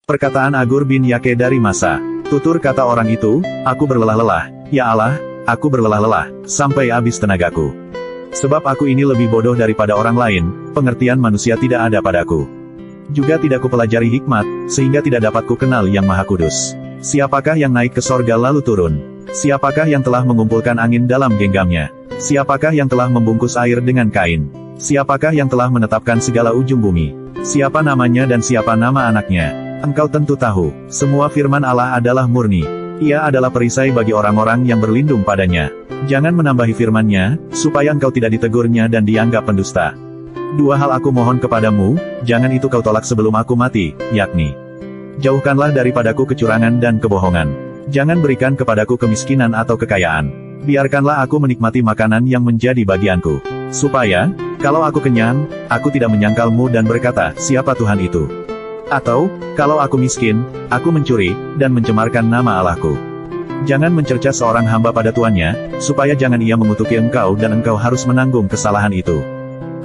Perkataan Agur bin Yake dari Masa. Tutur kata orang itu, aku berlelah-lelah, ya Allah, aku berlelah-lelah, sampai habis tenagaku. Sebab aku ini lebih bodoh daripada orang lain, pengertian manusia tidak ada padaku. Juga tidak kupelajari hikmat, sehingga tidak dapat ku kenal yang Maha Kudus. Siapakah yang naik ke sorga lalu turun? Siapakah yang telah mengumpulkan angin dalam genggamnya? Siapakah yang telah membungkus air dengan kain? Siapakah yang telah menetapkan segala ujung bumi? Siapa namanya dan siapa nama anaknya? Engkau tentu tahu, semua firman Allah adalah murni. Ia adalah perisai bagi orang-orang yang berlindung padanya. Jangan menambahi firman-Nya, supaya engkau tidak ditegurnya dan dianggap pendusta. Dua hal aku mohon kepadamu, jangan itu kau tolak sebelum aku mati, yakni, jauhkanlah daripadaku kecurangan dan kebohongan. Jangan berikan kepadaku kemiskinan atau kekayaan. Biarkanlah aku menikmati makanan yang menjadi bagianku. Supaya, kalau aku kenyang, aku tidak menyangkalmu dan berkata, siapa Tuhan itu? Atau, kalau aku miskin, aku mencuri, dan mencemarkan nama Allahku. Jangan mencerca seorang hamba pada tuannya, supaya jangan ia mengutuki engkau dan engkau harus menanggung kesalahan itu.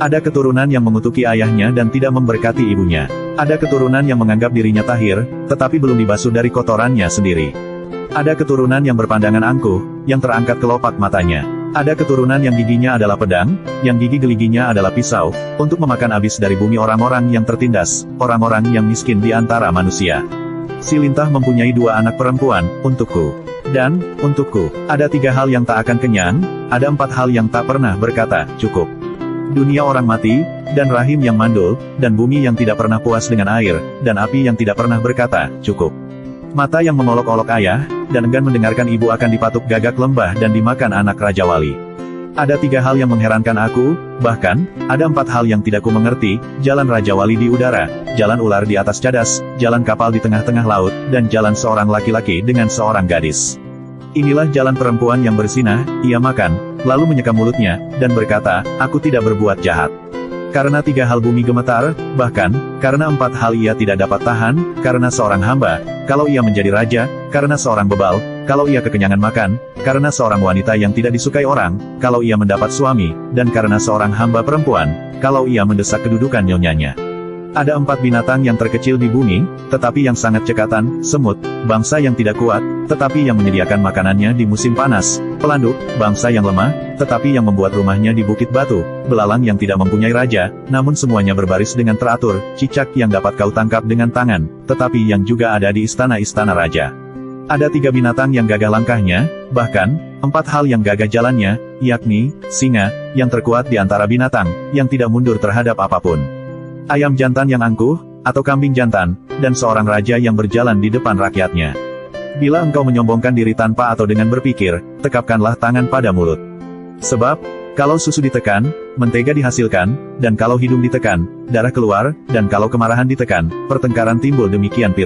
Ada keturunan yang mengutuki ayahnya dan tidak memberkati ibunya. Ada keturunan yang menganggap dirinya tahir, tetapi belum dibasuh dari kotorannya sendiri. Ada keturunan yang berpandangan angkuh, yang terangkat kelopak matanya. Ada keturunan yang giginya adalah pedang, yang gigi geliginya adalah pisau, untuk memakan habis dari bumi orang-orang yang tertindas, orang-orang yang miskin di antara manusia. Si lintah mempunyai 2 anak perempuan, untukku. Dan, untukku, ada 3 hal yang tak akan kenyang, ada 4 hal yang tak pernah berkata, cukup. Dunia orang mati, dan rahim yang mandul, dan bumi yang tidak pernah puas dengan air, dan api yang tidak pernah berkata, cukup. Mata yang mengolok-olok ayah, dan enggan mendengarkan ibu akan dipatuk gagak lembah dan dimakan anak Raja Wali. Ada 3 hal yang mengherankan aku, bahkan, ada 4 hal yang tidak ku mengerti, jalan Raja Wali di udara, jalan ular di atas cadas, jalan kapal di tengah-tengah laut, dan jalan seorang laki-laki dengan seorang gadis. Inilah jalan perempuan yang bersinah, ia makan, lalu menyeka mulutnya, dan berkata, aku tidak berbuat jahat. Karena 3 hal bumi gemetar, bahkan, karena 4 hal ia tidak dapat tahan, karena seorang hamba, kalau ia menjadi raja, karena seorang bebal, kalau ia kekenyangan makan, karena seorang wanita yang tidak disukai orang, kalau ia mendapat suami, dan karena seorang hamba perempuan, kalau ia mendesak kedudukan nyonyanya. Ada 4 binatang yang terkecil di bumi, tetapi yang sangat cekatan, semut, bangsa yang tidak kuat, tetapi yang menyediakan makanannya di musim panas, pelanduk, bangsa yang lemah, tetapi yang membuat rumahnya di bukit batu, belalang yang tidak mempunyai raja, namun semuanya berbaris dengan teratur, cicak yang dapat kau tangkap dengan tangan, tetapi yang juga ada di istana-istana raja. Ada 3 binatang yang gagah langkahnya, bahkan, 4 hal yang gagah jalannya, yakni, singa, yang terkuat di antara binatang, yang tidak mundur terhadap apapun. Ayam jantan yang angkuh, atau kambing jantan, dan seorang raja yang berjalan di depan rakyatnya. Bila engkau menyombongkan diri tanpa atau dengan berpikir, tekapkanlah tangan pada mulut. Sebab, kalau susu ditekan, mentega dihasilkan, dan kalau hidung ditekan, darah keluar, dan kalau kemarahan ditekan, pertengkaran timbul, demikian firman